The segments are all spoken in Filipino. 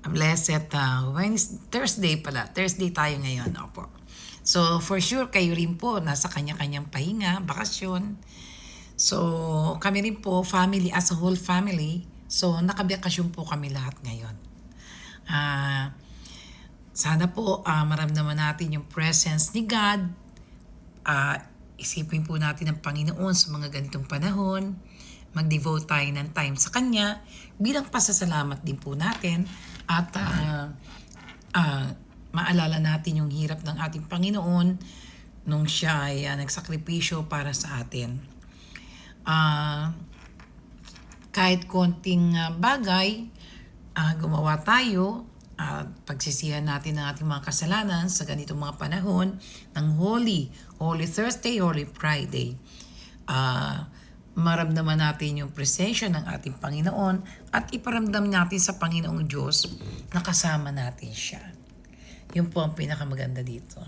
blessed Thursday pala. Thursday tayo ngayon. Opo. So, for sure, kayo rin po, nasa kanya-kanyang pahinga, bakasyon. So, kami rin po, family, as a whole family. So, nakabakasyon po kami lahat ngayon. Ah, sana po maramdaman natin yung presence ni God. Isipin po natin ang Panginoon sa mga ganitong panahon. Mag-devote tayo ng time sa Kanya bilang pasasalamat din po natin at maalala natin yung hirap ng ating Panginoon nung siya ay nagsakripisyo para sa atin. Kahit konting bagay, gumawa tayo, pagsisihan natin ang ating mga kasalanan sa ganitong mga panahon ng Holy Thursday, Holy Friday. Maramdaman natin yung presensya ng ating Panginoon at iparamdam natin sa Panginoong Diyos na kasama natin siya. Yun po ang pinakamaganda dito.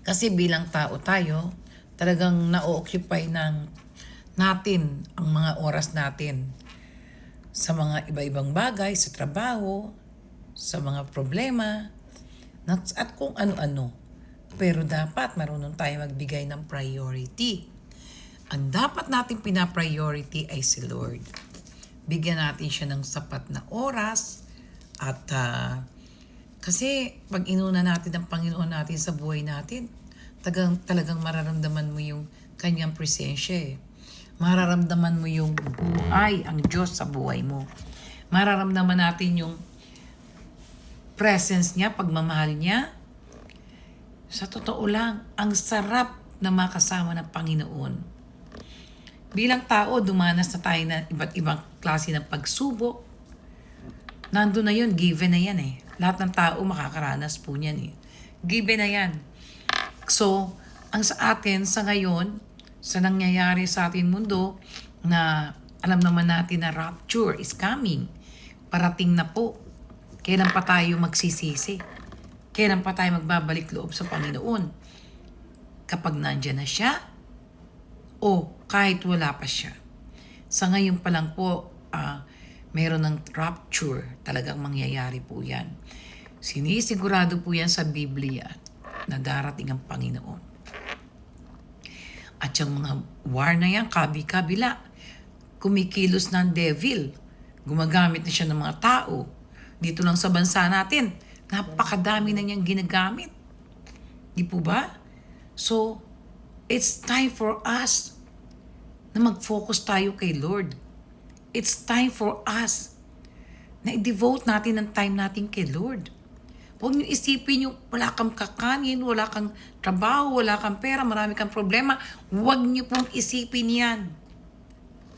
Kasi bilang tao tayo, talagang na-occupy natin ang mga oras natin sa mga iba-ibang bagay, sa trabaho, sa mga problema, at kung ano-ano. Pero dapat marunong tayo magbigay ng priority. Ang dapat natin pina-priority ay si Lord. Bigyan natin siya ng sapat na oras at kasi pag inuna natin ang Panginoon natin sa buhay natin, talagang mararamdaman mo yung kanyang presensya eh. Mararamdaman mo yung buhay, ang Diyos sa buhay mo. Mararamdaman natin yung presence niya, pagmamahal niya. Sa totoo lang, ang sarap na makasama ng Panginoon. Bilang tao, dumanas na tayo na iba't ibang klase ng pagsubok. Nandun na yun, given na yan eh. Lahat ng tao makakaranas po niyan eh. Given na yan. So, ang sa atin sa ngayon, sa nangyayari sa ating mundo, na alam naman natin na rapture is coming. Parating na po. Kailan pa tayo magsisisi? Kailan pa tayo magbabalik loob sa Panginoon? Kapag nandyan na siya, o kahit wala pa siya. Sa ngayon pa lang po, mayroon ng rapture. Talagang mangyayari po yan. Sinisigurado po yan sa Biblia na darating ang Panginoon. At yung mga war na yan, kabi-kabila, kumikilos ng devil. Gumagamit na siya ng mga tao. Dito lang sa bansa natin, napakadami na niyang ginagamit. Di po ba? So, it's time for us na mag-focus tayo kay Lord. It's time for us na i-devote natin ang time natin kay Lord. Huwag niyo isipin yung wala kang kakanin, wala kang trabaho, wala kang pera, marami kang problema. Huwag niyo pong isipin yan.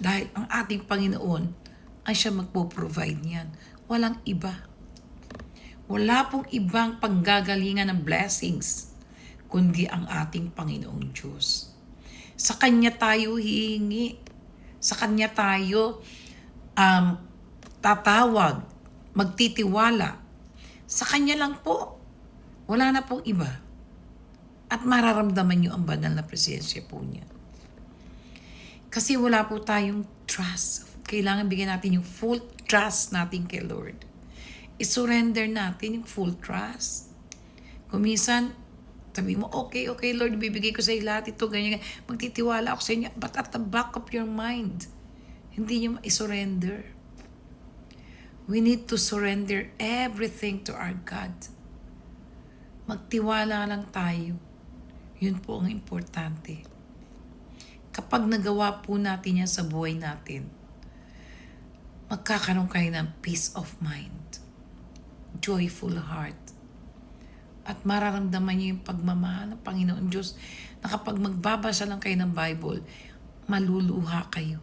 Dahil ang ating Panginoon ay siya magpo-provide niyan. Walang iba. Wala pong ibang panggagalingan ng blessings kundi ang ating Panginoong Diyos. Sa Kanya tayo hihingi. Sa Kanya tayo tatawag, magtitiwala. Sa Kanya lang po. Wala na pong iba. At mararamdaman niyo ang banal na presensya po niya. Kasi wala po tayong trust. Kailangan bigyan natin yung full trust natin kay Lord. I-surrender natin yung full trust. Kung minsan, sabi mo, okay Lord, bibigay ko sa iyo lahat ito, ganyan. Magtitiwala ako sa inyo. But at the back of your mind, hindi niyo i-surrender. We need to surrender everything to our God. Magtiwala lang tayo. Yun po ang importante. Kapag nagawa po natin yan sa buhay natin, magkakaroon kayo ng peace of mind, joyful heart, at mararamdaman niyo yung pagmamahal ng Panginoon Diyos na kapag magbabasa lang kayo ng Bible, maluluha kayo.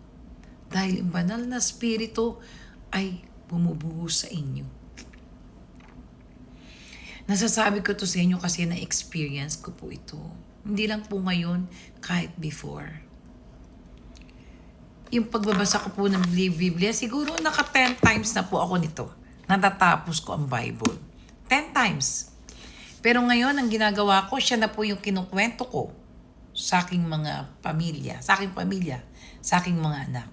Dahil yung banal na spirito ay bumubuhos sa inyo. Nasasabi ko to sa inyo kasi na-experience ko po ito. Hindi lang po ngayon, kahit before. Yung pagbabasa ko po ng Biblia, siguro naka 10 times na po ako nito. Natatapos ko ang Bible. 10 times. Pero ngayon, ang ginagawa ko, siya na po yung kinukwento ko sa aking mga pamilya, sa aking mga anak.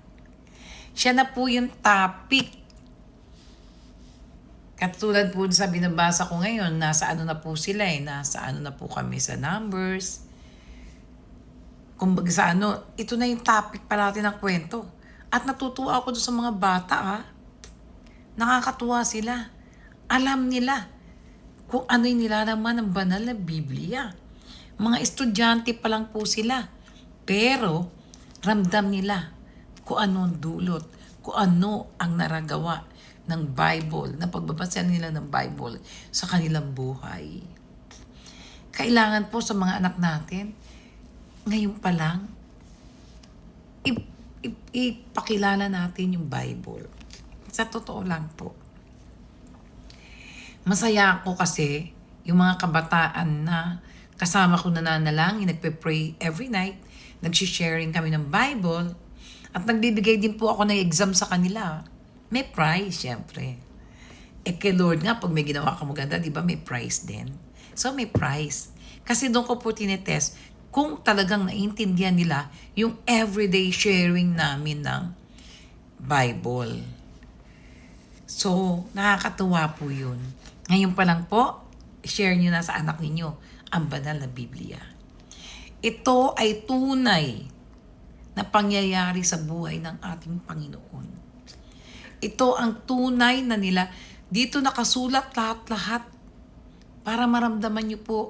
Siya na po yung topic Katulad po sa binabasa ko ngayon, nasa ano na po sila eh, nasa ano na po kami sa numbers. Kumbaga sa ano, ito na yung topic parati ng kwento. At natutuwa ako doon sa mga bata ha. Nakakatuwa sila. Alam nila kung ano yung nilalaman ng banal na Biblia. Mga estudyante pa lang po sila. Pero ramdam nila kung ano ang dulot, kung ano ang naragawa ng Bible, na pagbabasa nila ng Bible sa kanilang buhay. Kailangan po sa mga anak natin, ngayon pa lang, ipakilala natin yung Bible. Sa totoo lang po. Masaya ako kasi yung mga kabataan na kasama ko nananalangin, nagpe-pray every night, nagsisharing kami ng Bible, at nagbibigay din po ako ng exam sa kanila. May prize, syempre. Kay Lord nga, pag may ginawa ka maganda, di ba may prize din? So may prize. Kasi doon ko po tinetest kung talagang naiintindihan nila yung everyday sharing namin ng Bible. So, nakakatuwa po yun. Ngayon pa lang po, share nyo na sa anak ninyo ang banal na Biblia. Ito ay tunay na pangyayari sa buhay ng ating Panginoon. Ito ang tunay na nila. Dito nakasulat lahat-lahat para maramdaman nyo po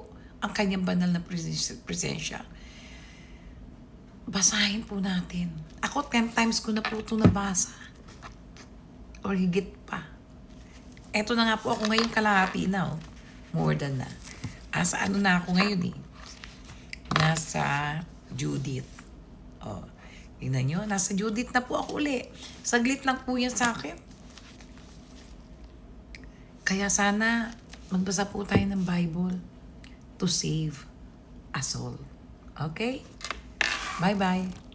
ang kanyang banal na presensya. Basahin po natin. Ako 10 times ko na po ito nabasa. Or higit pa. Eto na nga po ako ngayon kalahati na. Oh. More than na. Asa ano na ako ngayon eh. Nasa Judith. Oh. Tingnan nyo, nasa Judith na po ako uli. Saglit lang po yan sa akin. Kaya sana magbasa po tayo ng Bible to save us all. Okay? Bye-bye.